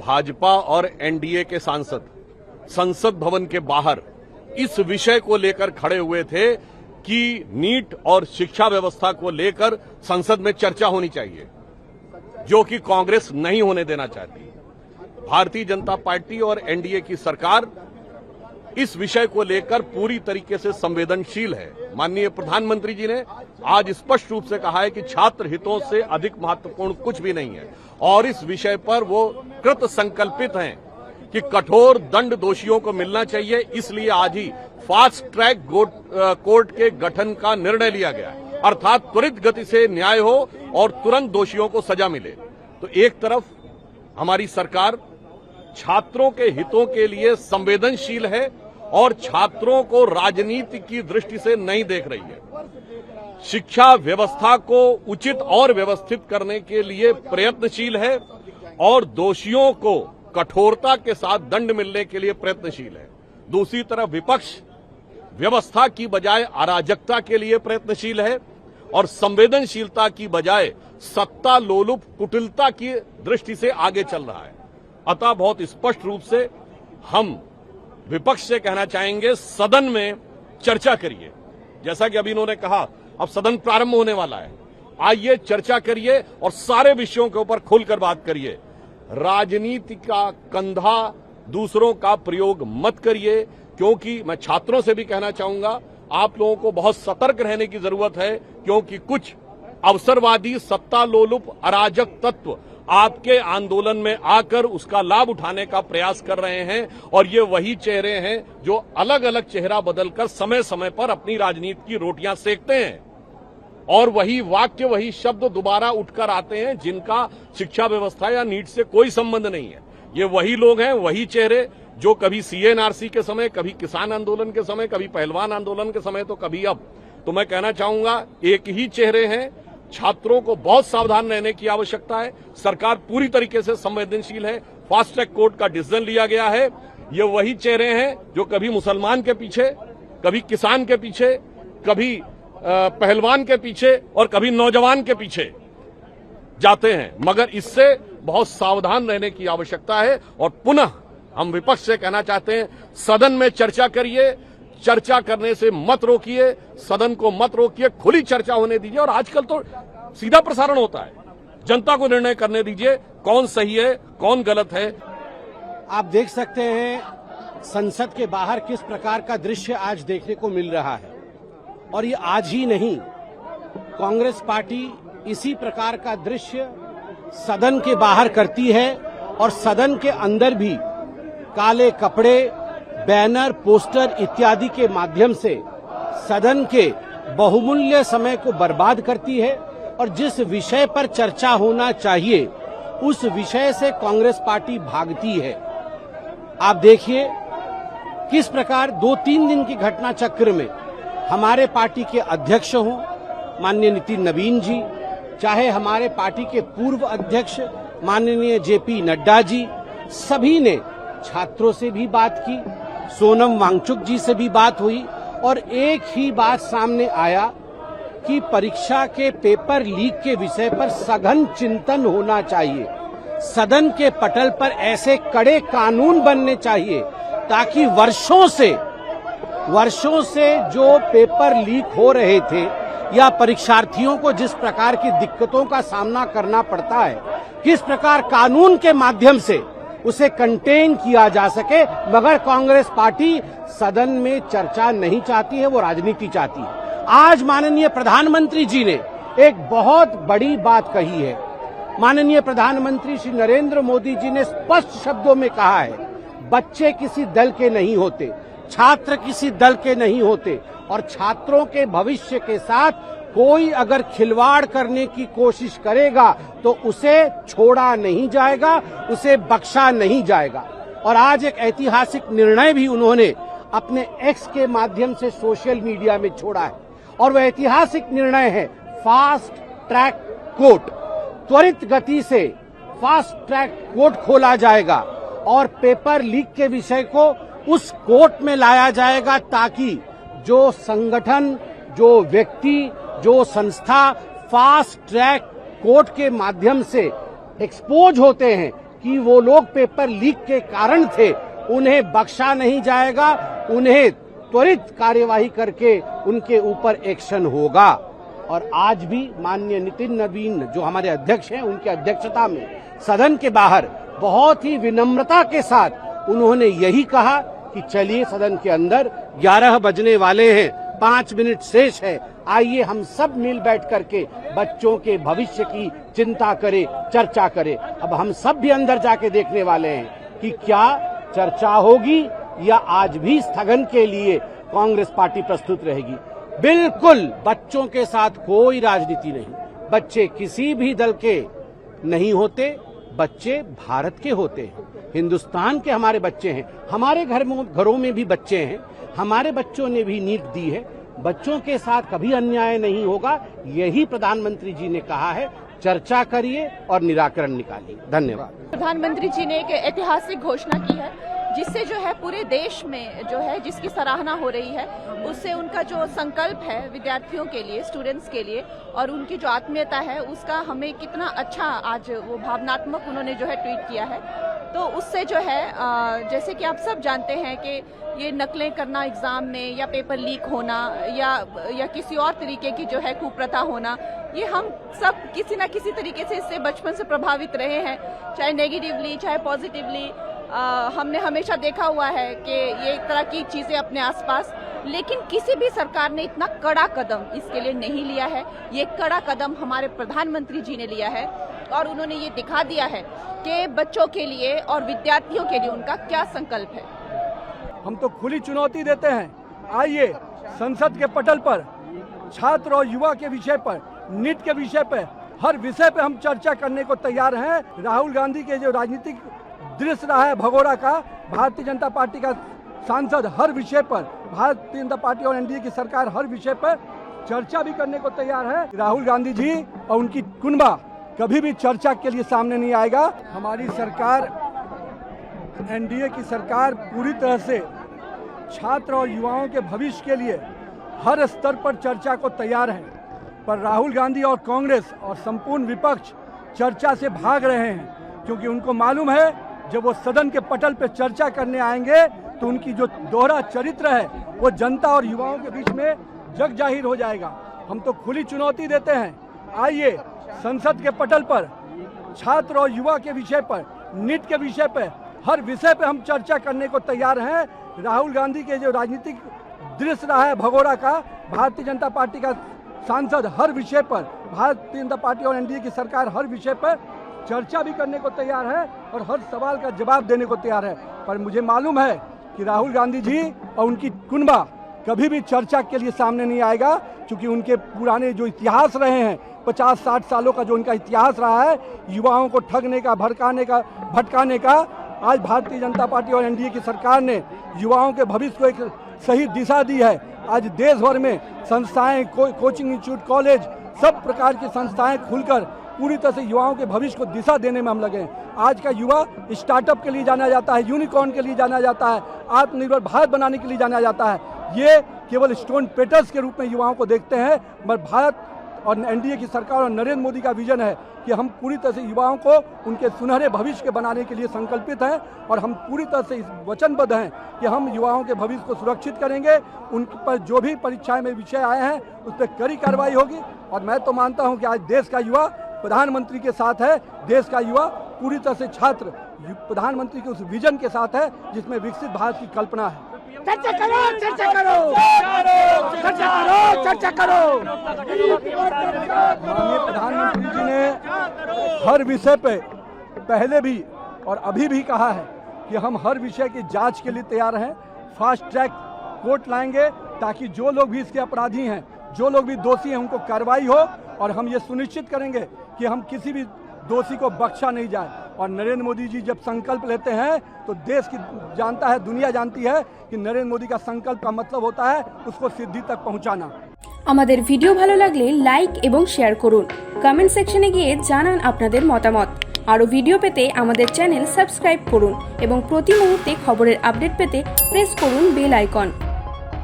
भाजपा और एनडीए के सांसद संसद भवन के बाहर इस विषय को लेकर खड़े हुए थे कि नीट और शिक्षा व्यवस्था को लेकर संसद में चर्चा होनी चाहिए, जो कि कांग्रेस नहीं होने देना चाहती। भारतीय जनता पार्टी और एनडीए की सरकार इस विषय को लेकर पूरी तरीके से संवेदनशील है। माननीय प्रधानमंत्री जी ने आज स्पष्ट रूप से कहा है कि छात्र हितों से अधिक महत्वपूर्ण कुछ भी नहीं है और इस विषय पर वो कृत संकल्पित हैं कि कठोर दंड दोषियों को मिलना चाहिए। इसलिए आज ही फास्ट ट्रैक कोर्ट के गठन का निर्णय लिया गया, अर्थात त्वरित गति से न्याय हो और तुरंत दोषियों को सजा मिले। तो एक तरफ हमारी सरकार छात्रों के हितों के लिए संवेदनशील है और छात्रों को राजनीति की दृष्टि से नहीं देख रही है। शिक्षा व्यवस्था को उचित और व्यवस्थित करने के लिए प्रयत्नशील है और दोषियों को कठोरता के साथ दंड मिलने के लिए प्रयत्नशील है। दूसरी तरफ विपक्ष व्यवस्था की बजाय अराजकता के लिए प्रयत्नशील है और संवेदनशीलता की बजाय सत्ता लोलुप कुटिलता की दृष्टि से आगे चल रहा है। अतः बहुत स्पष्ट रूप से हम विपक्ष से कहना चाहेंगे, सदन में चर्चा करिए। जैसा कि अभी इन्होंने कहा, अब सदन प्रारंभ होने वाला है, आइए चर्चा करिए और सारे विषयों के ऊपर खुलकर बात करिए। राजनीति का कंधा दूसरों का प्रयोग मत करिए, क्योंकि मैं छात्रों से भी कहना चाहूंगा, आप लोगों को बहुत सतर्क रहने की जरूरत है, क्योंकि कुछ अवसरवादी सत्ता लोलुप अराजक तत्व आपके आंदोलन में आकर उसका लाभ उठाने का प्रयास कर रहे हैं और ये वही चेहरे हैं जो अलग अलग चेहरा बदलकर समय समय पर अपनी राजनीति की रोटियां सेकते हैं और वही वाक्य वही शब्द दोबारा उठकर आते हैं जिनका शिक्षा व्यवस्था या नीट से कोई संबंध नहीं है। ये वही लोग हैं, वही चेहरे जो कभी सीएनआरसी के समय, कभी किसान आंदोलन के समय, कभी पहलवान आंदोलन के समय, तो कभी अब। तो मैं कहना चाहूंगा, एक ही चेहरे हैं। छात्रों को बहुत सावधान रहने की आवश्यकता है। सरकार पूरी तरीके से संवेदनशील है। फास्ट ट्रैक कोर्ट का डिसीजन लिया गया है। ये वही चेहरे हैं जो कभी मुसलमान के पीछे, कभी किसान के पीछे, कभी पहलवान के पीछे और कभी नौजवान के पीछे जाते हैं, मगर इससे बहुत सावधान रहने की आवश्यकता है। और पुनः हम विपक्ष से कहना चाहते हैं, सदन में चर्चा करिए, चर्चा करने से मत रोकिए, सदन को मत रोकिए, खुली चर्चा होने दीजिए। और आजकल तो सीधा प्रसारण होता है, जनता को निर्णय करने दीजिए कौन सही है कौन गलत है। आप देख सकते हैं संसद के बाहर किस प्रकार का दृश्य आज देखने को मिल रहा है, और ये आज ही नहीं, कांग्रेस पार्टी इसी प्रकार का दृश्य सदन के बाहर करती है और सदन के अंदर भी काले कपड़े, बैनर, पोस्टर इत्यादि के माध्यम से सदन के बहुमूल्य समय को बर्बाद करती है और जिस विषय पर चर्चा होना चाहिए उस विषय से कांग्रेस पार्टी भागती है। आप देखिए किस प्रकार 2-3 दिन की घटना चक्र में हमारे पार्टी के अध्यक्ष हों माननीय नितिन नवीन जी, चाहे हमारे पार्टी के पूर्व अध्यक्ष माननीय जेपी नड्डा जी, सभी ने छात्रों से भी बात की, सोनम वांगचुक जी से भी बात हुई और एक ही बात सामने आया कि परीक्षा के पेपर लीक के विषय पर सघन चिंतन होना चाहिए। सदन के पटल पर ऐसे कड़े कानून बनने चाहिए ताकि वर्षों से जो पेपर लीक हो रहे थे या परीक्षार्थियों को जिस प्रकार की दिक्कतों का सामना करना पड़ता है, किस प्रकार कानून के माध्यम से उसे कंटेन किया जा सके। मगर कांग्रेस पार्टी सदन में चर्चा नहीं चाहती है, वो राजनीति चाहती है। आज माननीय प्रधानमंत्री जी ने एक बहुत बड़ी बात कही है। माननीय प्रधानमंत्री श्री नरेंद्र मोदी जी ने स्पष्ट शब्दों में कहा है, बच्चे किसी दल के नहीं होते, छात्र किसी दल के नहीं होते और छात्रों के भविष्य के साथ कोई अगर खिलवाड़ करने की कोशिश करेगा तो उसे छोड़ा नहीं जाएगा, उसे बख्शा नहीं जाएगा। और आज एक ऐतिहासिक निर्णय भी उन्होंने अपने एक्स के माध्यम से सोशल मीडिया में छोड़ा है और वह ऐतिहासिक निर्णय है फास्ट ट्रैक कोर्ट। त्वरित गति से फास्ट ट्रैक कोर्ट खोला जाएगा और पेपर लीक के विषय को उस कोर्ट में लाया जाएगा ताकि जो संगठन, जो व्यक्ति, जो संस्था फास्ट ट्रैक कोर्ट के माध्यम से एक्सपोज होते हैं कि वो लोग पेपर लीक के कारण थे, उन्हें बख्शा नहीं जाएगा, उन्हें त्वरित कार्यवाही करके उनके ऊपर एक्शन होगा। और आज भी माननीय नितिन नवीन जो हमारे अध्यक्ष हैं, उनकी अध्यक्षता में सदन के बाहर बहुत ही विनम्रता के साथ उन्होंने यही कहा कि चलिए सदन के अंदर 11 बजने वाले हैं, 5 मिनट शेष है, आइए हम सब मिल बैठ करके बच्चों के भविष्य की चिंता करें, चर्चा करें। अब हम सब भी अंदर जाके देखने वाले हैं कि क्या चर्चा होगी या आज भी स्थगन के लिए कांग्रेस पार्टी प्रस्तुत रहेगी। बिल्कुल बच्चों के साथ कोई राजनीति नहीं, बच्चे किसी भी दल के नहीं होते, बच्चे भारत के होते हैं, हिंदुस्तान के हमारे बच्चे हैं। हमारे घरों में भी बच्चे हैं, हमारे बच्चों ने भी नीट दी है, बच्चों के साथ कभी अन्याय नहीं होगा, यही प्रधानमंत्री जी ने कहा है। चर्चा करिए और निराकरण निकालिए। धन्यवाद। प्रधानमंत्री जी ने एक ऐतिहासिक घोषणा की है, जिससे जो है पूरे देश में जो है जिसकी सराहना हो रही है, उससे उनका जो संकल्प है विद्यार्थियों के लिए, स्टूडेंट्स के लिए, और उनकी जो आत्मीयता है उसका हमें कितना अच्छा आज वो भावनात्मक उन्होंने जो है ट्वीट किया है। तो उससे जो है जैसे कि आप सब जानते हैं कि ये नकलें करना एग्जाम में या पेपर लीक होना या किसी और तरीके की जो है कुप्रथा होना, ये हम सब किसी ना किसी तरीके से इससे बचपन से प्रभावित रहे हैं, चाहे नेगेटिवली चाहे पॉजिटिवली। हमने हमेशा देखा हुआ है कि ये तरह की चीजें अपने आसपास, लेकिन किसी भी सरकार ने इतना कड़ा कदम इसके लिए नहीं लिया है। ये कड़ा कदम हमारे प्रधानमंत्री जी ने लिया है और उन्होंने ये दिखा दिया है कि बच्चों के लिए और विद्यार्थियों के लिए उनका क्या संकल्प है। हम तो खुली चुनौती देते हैं, आइए संसद के पटल पर छात्र और युवा के विषय पर, नीट के विषय पर, हर विषय पे हम चर्चा करने को तैयार हैं। राहुल गांधी के जो राजनीतिक दृश्य रहा है भगोड़ा का, भारतीय जनता पार्टी का सांसद हर विषय पर, भारतीय जनता पार्टी और एनडीए की सरकार हर विषय पर चर्चा भी करने को तैयार है। राहुल गांधी जी और उनकी कुनबा कभी भी चर्चा के लिए सामने नहीं आएगा। हमारी सरकार, एनडीए की सरकार पूरी तरह से छात्र और युवाओं के भविष्य के लिए हर स्तर पर चर्चा को तैयार है, पर राहुल गांधी और कांग्रेस और संपूर्ण विपक्ष चर्चा से भाग रहे हैं, क्योंकि उनको मालूम है जब वो सदन के पटल पर चर्चा करने आएंगे तो उनकी जो दोहरा चरित्र है वो जनता और युवाओं के बीच में जग जाहिर हो जाएगा। हम तो खुली चुनौती देते हैं, आइए संसद के पटल पर छात्र और युवा के विषय पर, नीट के विषय पर, हर विषय पे हम चर्चा करने को तैयार हैं। राहुल गांधी के जो राजनीतिक दृश्य रहा है भगोड़ा का, भारतीय जनता पार्टी का सांसद हर विषय पर, भारतीय जनता पार्टी और एनडीए की सरकार हर विषय पर चर्चा भी करने को तैयार है और हर सवाल का जवाब देने को तैयार है। पर मुझे मालूम है कि राहुल गांधी जी और उनकी कुनबा कभी भी चर्चा के लिए सामने नहीं आएगा, क्योंकि उनके पुराने जो इतिहास रहे हैं, 50-60 सालों का जो उनका इतिहास रहा है युवाओं को ठगने का, भटकाने का, आज भारतीय जनता पार्टी और एनडीए की सरकार ने युवाओं के भविष्य को एक सही दिशा दी है। आज देश भर में संस्थाएं, कोचिंग इंस्टीट्यूट, कॉलेज, सब प्रकार की संस्थाएं खुलकर पूरी तरह से युवाओं के भविष्य को दिशा देने में हम लगे हैं। आज का युवा स्टार्टअप के लिए जाना जाता है, यूनिकॉर्न के लिए जाना जाता है, आत्मनिर्भर भारत बनाने के लिए जाना जाता है। ये केवल स्टोन पेटर्स के रूप में युवाओं को देखते हैं, मगर भारत और एनडीए की सरकार और नरेंद्र मोदी का विजन है कि हम पूरी तरह से युवाओं को उनके सुनहरे भविष्य के बनाने के लिए संकल्पित हैं और हम पूरी तरह से इस वचनबद्ध हैं कि हम युवाओं के भविष्य को सुरक्षित करेंगे। उन पर जो भी परीक्षाएं में विषय आए हैं उस पर कड़ी कार्रवाई होगी। और मैं तो मानता हूं कि आज देश का युवा प्रधानमंत्री के साथ है, देश का युवा पूरी तरह से छात्र प्रधानमंत्री के उस विजन के साथ है जिसमें विकसित भारत की कल्पना है। चर्चा करो, चर्चा करो, चर्चा करो, चर्चा करो। माननीय प्रधानमंत्री जी ने हर विषय पे पहले भी और अभी भी कहा है कि हम हर विषय की जांच के लिए तैयार हैं। फास्ट ट्रैक कोर्ट लाएंगे ताकि जो लोग भी इसके अपराधी हैं, जो लोग भी दोषी हैं, उनको कार्रवाई हो और हम ये सुनिश्चित करेंगे कि हम किसी भी दोषी को बख्शा नहीं जाए। और नरेंद्र मोदी जी जब संकल्प लेते हैं तो देश की जानता है, दुनिया जानती है कि नरेंद्र मोदी का संकल्प का मतलब होता है उसको सिद्धि तक पहुंचाना। আমাদের ভিডিও ভালো লাগলে লাইক এবং শেয়ার করুন, কমেন্ট সেকশনে গিয়ে জানান আপনাদের মতামত। আরো ভিডিও পেতে আমাদের চ্যানেল সাবস্ক্রাইব করুন এবং প্রতি মুহূর্তে খবরের আপডেট পেতে প্রেস করুন বেল আইকন।